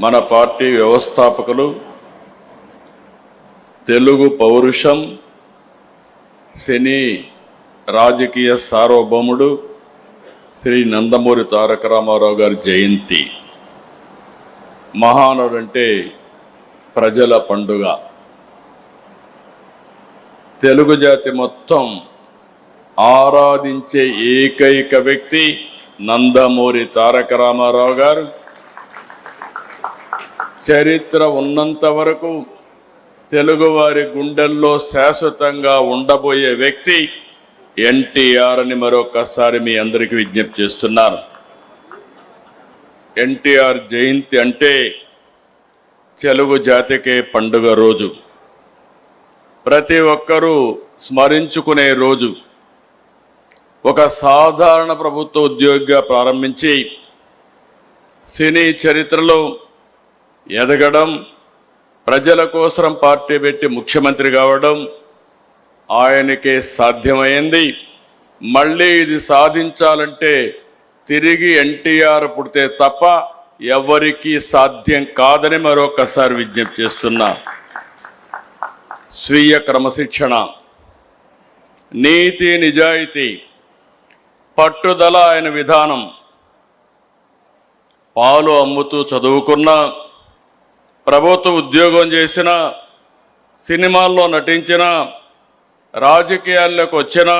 మన పార్టీ వ్యవస్థాపకులు, తెలుగు పౌరుషం, సినీ రాజకీయ సార్వభౌముడు శ్రీ నందమూరి తారక రామారావు గారి జయంతి. మహానుడు అంటే ప్రజల పండుగ. తెలుగు జాతి మొత్తం ఆరాధించే ఏకైక వ్యక్తి నందమూరి తారక రామారావు గారు. చరిత్ర ఉన్నంత వరకు తెలుగువారి గుండెల్లో శాశ్వతంగా ఉండబోయే వ్యక్తి ఎన్టీఆర్ అని మరొకసారి మీ అందరికీ విజ్ఞప్తి చేస్తున్నాను. ఎన్టీఆర్ జయంతి అంటే తెలుగు జాతికే పండుగ రోజు, ప్రతి ఒక్కరూ స్మరించుకునే రోజు. ఒక సాధారణ ప్రభుత్వ ఉద్యోగిగా ప్రారంభించి సినీ చరిత్రలో ఎదగడం, ప్రజల కోసం పార్టీ పెట్టి ముఖ్యమంత్రి కావడం ఆయనకే సాధ్యమైంది. మళ్ళీ ఇది సాధించాలంటే తిరిగి ఎన్టీఆర్ పుడితే తప్ప ఎవరికీ సాధ్యం కాదని మరొకసారి విజ్ఞప్తి చేస్తున్నా. స్వీయ క్రమశిక్షణ, నీతి, నిజాయితీ, పట్టుదల ఆయన విధానం. పాలు అమ్ముతూ చదువుకున్న, ప్రభుత్వ ఉద్యోగం చేసిన, సినిమాల్లో నటించిన, రాజకీయాల్లోకి వచ్చిన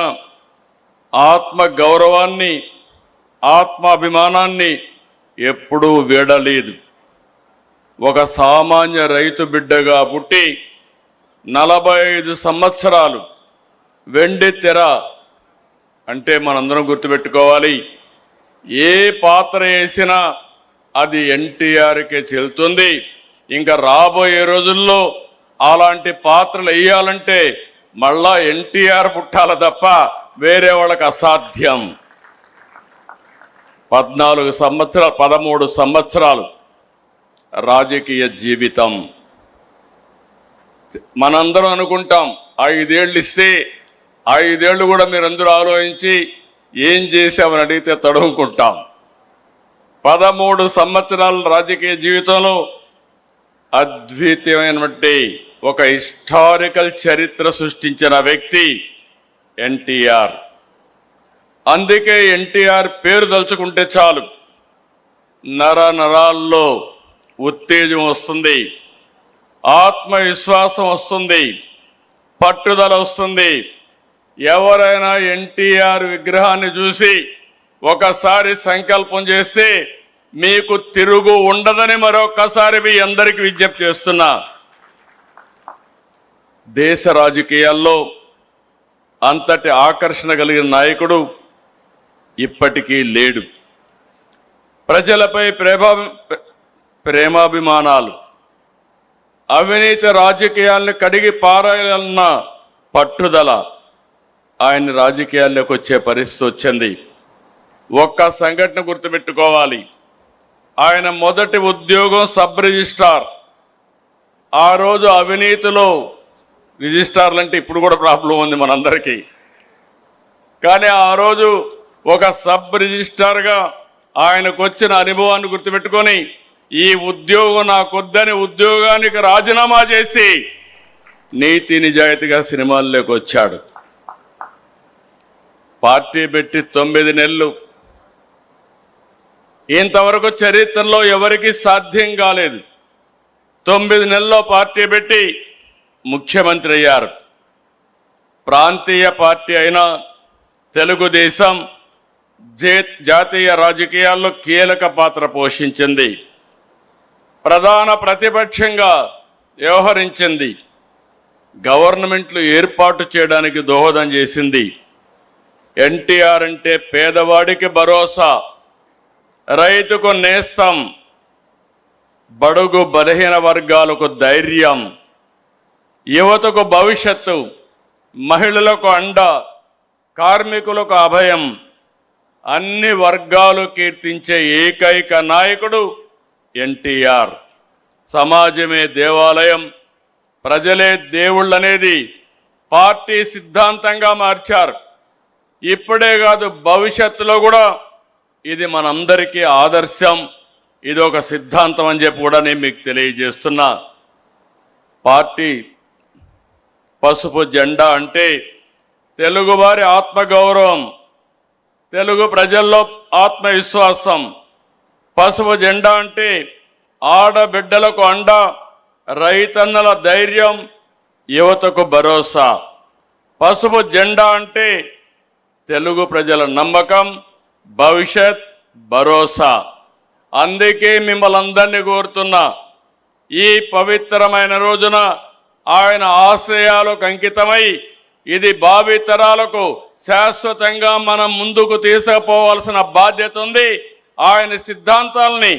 ఆత్మ గౌరవాన్ని, ఆత్మాభిమానాన్ని ఎప్పుడూ వీడలేదు. ఒక సామాన్య రైతు బిడ్డగా పుట్టి 45 సంవత్సరాలు వెండి తెర అంటే మనందరం గుర్తుపెట్టుకోవాలి, ఏ పాత్ర వేసినా అది ఎన్టీఆర్కే చెల్లుతుంది. ఇంకా రాబోయే రోజుల్లో అలాంటి పాత్రలు వేయాలంటే మళ్ళా ఎన్టీఆర్ పుట్టాల తప్ప వేరే వాళ్ళకి అసాధ్యం. 13 సంవత్సరాలు రాజకీయ జీవితం. మనందరం అనుకుంటాం 5 ఏళ్ళు ఇస్తే 5 ఏళ్ళు కూడా మీరందరూ ఆలోచించి ఏం చేశామని అడిగితే తడుముకుంటాం. 13 సంవత్సరాల రాజకీయ జీవితంలో అద్వితీయమైనటువంటి ఒక హిస్టారికల్ చరిత్ర సృష్టించిన వ్యక్తి ఎన్టీఆర్. అందుకే ఎన్టీఆర్ పేరు తలుచుకుంటే చాలు నరాల్లో ఉత్తేజం వస్తుంది, ఆత్మవిశ్వాసం వస్తుంది, పట్టుదల వస్తుంది. ఎవరైనా ఎన్టీఆర్ విగ్రహాన్ని చూసి ఒకసారి సంకల్పం చేస్తే మీకు తిరుగు ఉండదని మరొకసారి మీ అందరికీ విజ్ఞప్తి చేస్తున్నా. దేశ రాజకీయాల్లో అంతటి ఆకర్షణ కలిగిన నాయకుడు ఇప్పటికీ లేడు. ప్రజలపై ప్రేమాభిమానాలు, అవినీతి రాజకీయాలను కడిగి పారాయాలన్న పట్టుదల ఆయన రాజకీయాల్లోకి వచ్చే పరిస్థితి వచ్చింది. ఒక్క సంఘటన గుర్తుపెట్టుకోవాలి. ఆయన మొదటి ఉద్యోగం సబ్ రిజిస్ట్రార్. ఆ రోజు అవినీతిలో, రిజిస్ట్రార్లు అంటే ఇప్పుడు కూడా ప్రాబ్లం ఉంది మనందరికీ, కానీ ఆ రోజు ఒక సబ్ రిజిస్ట్రార్గా ఆయనకు వచ్చిన అనుభవాన్ని గుర్తుపెట్టుకొని ఈ ఉద్యోగం నాకొద్దని ఉద్యోగానికి రాజీనామా చేసి నీతి నిజాయితీగా సినిమాల్లోకి వచ్చాడు. పార్టీ పెట్టి 9 నెలలు. ఇంతవరకు చరిత్రలో ఎవరికీ సాధ్యం కాలేదు. 9 నెలల్లో పార్టీ పెట్టి ముఖ్యమంత్రి అయ్యారు. ప్రాంతీయ పార్టీ అయిన తెలుగుదేశం జాతీయ రాజకీయాల్లో కీలక పాత్ర పోషించింది. ప్రధాన ప్రతిపక్షంగా వ్యవహరించింది. గవర్నమెంట్లు ఏర్పాటు చేయడానికి దోహదం చేసింది. ఎన్టీఆర్ అంటే పేదవాడికి భరోసా, రైతుకు నేస్తం, బడుగు బలహీన వర్గాలకు ధైర్యం, యువతకు భవిష్యత్తు, మహిళలకు అండ, కార్మికులకు అభయం, అన్ని వర్గాలు కీర్తించే ఏకైక నాయకుడు ఎన్టీఆర్. సమాజమే దేవాలయం, ప్రజలే దేవుళ్ళనేది పార్టీ సిద్ధాంతంగా మార్చారు. ఇప్పుడే కాదు, భవిష్యత్తులో కూడా ఇది మనందరికీ ఆదర్శం. ఇది ఒక సిద్ధాంతం అని చెప్పి కూడా నేను మీకు తెలియజేస్తున్నా. పార్టీ పసుపు జెండా అంటే తెలుగువారి ఆత్మగౌరవం, తెలుగు ప్రజల్లో ఆత్మవిశ్వాసం. పసుపు జెండా అంటే ఆడబిడ్డలకు అండ, రైతన్నల ధైర్యం, యువతకు భరోసా. పసుపు జెండా అంటే తెలుగు ప్రజల నమ్మకం, భవిష్యత్, భరోసా. అందుకే మిమ్మల్ని అందరినీ కోరుతున్నా, ఈ పవిత్రమైన రోజున ఆయన ఆశయాలకు అంకితమై ఇది భావితరాలకు శాశ్వతంగా మనం ముందుకు తీసుకుపోవాల్సిన బాధ్యత ఉంది. ఆయన సిద్ధాంతాలని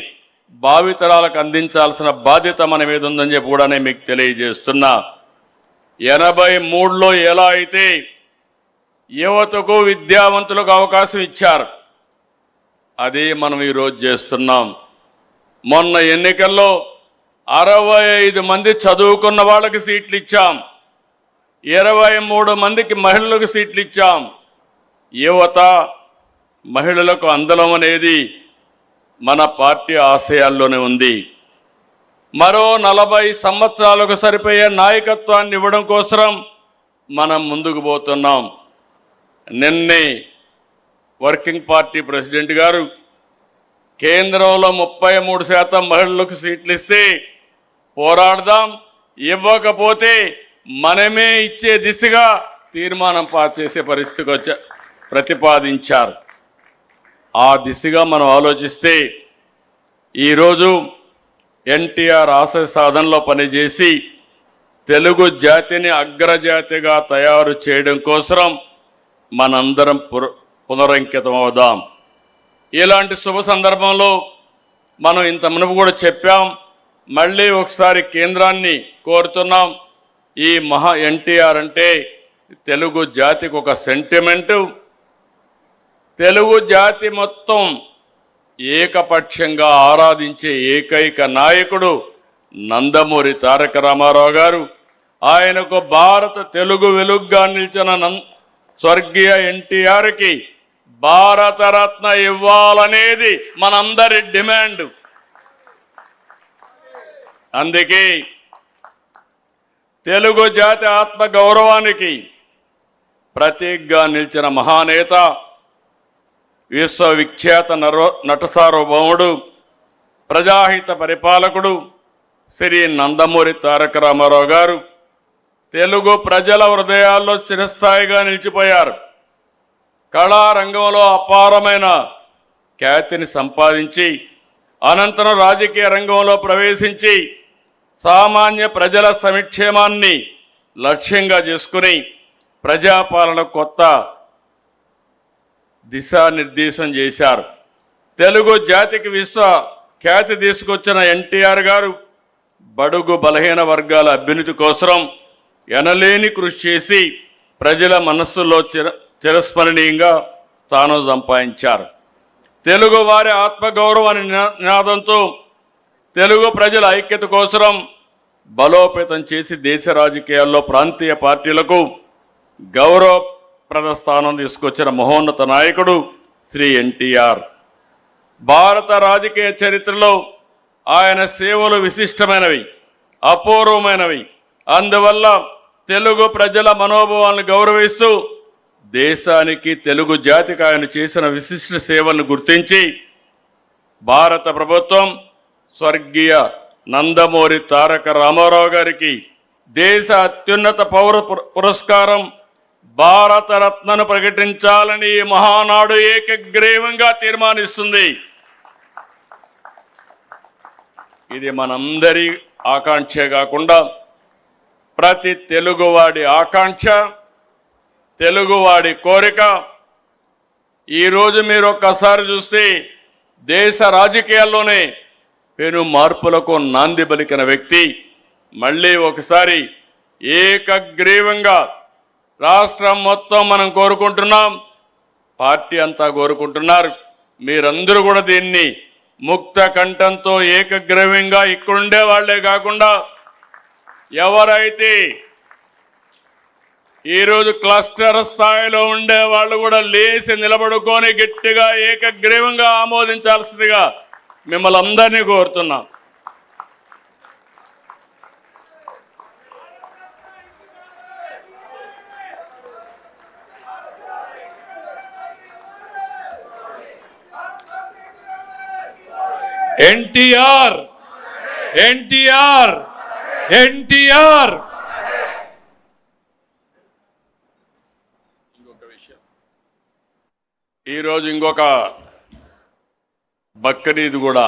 భావితరాలకు అందించాల్సిన బాధ్యత మన మీద ఉందని చెప్పి కూడా నేను మీకు తెలియజేస్తున్నా. 83లో ఎలా అయితే యువతకు విద్యావంతులకు అవకాశం ఇచ్చారు, అదే మనం ఈరోజు చేస్తున్నాం. మొన్న ఎన్నికల్లో 65 మంది చదువుకున్న వాళ్ళకి సీట్లు ఇచ్చాం, 23 మందికి మహిళలకు సీట్లు ఇచ్చాం. యువత, మహిళలకు అందలం అనేది మన పార్టీ ఆశయాల్లోనే ఉంది. మరో 40 సంవత్సరాలకు సరిపోయే నాయకత్వాన్ని ఇవ్వడం కోసం మనం ముందుకు పోతున్నాం. నిన్నే వర్కింగ్ పార్టీ ప్రెసిడెంట్ గారు కేంద్రంలో 33% మహిళలకు సీట్లు ఇస్తే పోరాడదాం, ఇవ్వకపోతే మనమే ఇచ్చే దిశగా తీర్మానం పాస్ చేసే పరిస్థితికి ప్రతిపాదించారు. ఆ దిశగా మనం ఆలోచిస్తే ఈరోజు ఎన్టీఆర్ ఆశయ సాధనలో పనిచేసి తెలుగు జాతిని అగ్రజాతిగా తయారు చేయడం కోసం మనందరం పునరంకితం అవుదాం. ఇలాంటి శుభ సందర్భంలో మనం ఇంత మునుపు కూడా చెప్పాం, మళ్ళీ ఒకసారి కేంద్రాన్ని కోరుతున్నాం. ఈ ఎన్టీఆర్ అంటే తెలుగు జాతికి ఒక సెంటిమెంటు. తెలుగు జాతి మొత్తం ఏకపక్షంగా ఆరాధించే ఏకైక నాయకుడు నందమూరి తారక రామారావు గారు. ఆయనకు భారత తెలుగు వెలుగుగా నిలిచిన స్వర్గీయ ఎన్టీఆర్కి భారతరత్న ఇవ్వాలనేది మనందరి డిమాండ్. అందుకే తెలుగు జాతి ఆత్మ గౌరవానికి ప్రతీకగా నిలిచిన మహానేత, విశ్వవిఖ్యాత నట సార్వభౌముడు, ప్రజాహిత పరిపాలకుడు శ్రీ నందమూరి తారక రామారావు గారు తెలుగు ప్రజల హృదయాల్లో చిరస్థాయిగా నిలిచిపోయారు. కళారంగంలో అపారమైన ఖ్యాతిని సంపాదించి అనంతరం రాజకీయ రంగంలో ప్రవేశించి సామాన్య ప్రజల సంక్షేమాన్ని లక్ష్యంగా చేసుకుని ప్రజాపాలన కొత్త దిశానిర్దేశం చేశారు. తెలుగు జాతికి విశ్వ ఖ్యాతి తీసుకొచ్చిన ఎన్టీఆర్ గారు బడుగు బలహీన వర్గాల అభ్యున్నతి కోసం ఎనలేని కృషి చేసి ప్రజల మనస్సులో చిరస్మరణీయంగా స్థానం సంపాదించారు. తెలుగు వారి ఆత్మగౌరవ నినాదంతో తెలుగు ప్రజల ఐక్యత కోసం బలోపేతం చేసి దేశ రాజకీయాల్లో ప్రాంతీయ పార్టీలకు గౌరవప్రద స్థానం తీసుకొచ్చిన మహోన్నత నాయకుడు శ్రీ ఎన్టీఆర్. భారత రాజకీయ చరిత్రలో ఆయన సేవలు విశిష్టమైనవి, అపూర్వమైనవి. అందువల్ల తెలుగు ప్రజల మనోభావాలను గౌరవిస్తూ దేశానికి, తెలుగు జాతికి ఆయన చేసిన విశిష్ట సేవలను గుర్తించి భారత ప్రభుత్వం స్వర్గీయ నందమూరి తారక రామారావు గారికి దేశ అత్యున్నత పౌర పురస్కారం భారతరత్నను ప్రకటించాలని ఈ మహానాడు ఏకగ్రీవంగా తీర్మానిస్తుంది. ఇది మనందరి ఆకాంక్షే కాకుండా ప్రతి తెలుగువాడి ఆకాంక్ష, తెలుగువాడి కోరిక. ఈరోజు మీరు ఒక్కసారి చూస్తే దేశ రాజకీయాల్లోనే పెను మార్పులకు నాంది పలికిన వ్యక్తి మళ్ళీ ఒకసారి ఏకగ్రీవంగా రాష్ట్రం మొత్తం మనం కోరుకుంటున్నాం, పార్టీ అంతా కోరుకుంటున్నారు. మీరందరూ కూడా దీన్ని ముక్త కంఠంతో ఏకగ్రీవంగా ఇక్కడుండే వాళ్లే కాకుండా ఎవరైతే ఈరోజు క్లస్టర్ స్థాయిలో ఉండే వాళ్ళు కూడా లేచి నిలబడుకొని గట్టిగా ఏకగ్రీవంగా ఆమోదించాల్సిందిగా మిమ్మల్ని అందరినీ కోరుతున్నా. ఎన్టీఆర్ ఎన్టీఆర్ ఎన్టీఆర్. ఈరోజు ఇంకొక బక్రీద్ కూడా.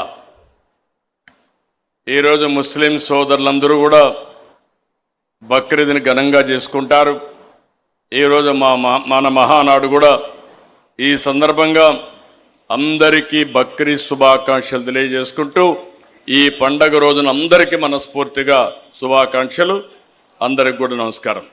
ఈరోజు ముస్లిం సోదరులందరూ కూడా బక్రీద్ని ఘనంగా చేసుకుంటారు. ఈరోజు మన మహానాడు కూడా ఈ సందర్భంగా అందరికీ బక్రీద్ శుభాకాంక్షలు తెలియజేసుకుంటూ ఈ పండగ రోజున అందరికీ మనస్ఫూర్తిగా శుభాకాంక్షలు. అందరికి కూడా నమస్కారం.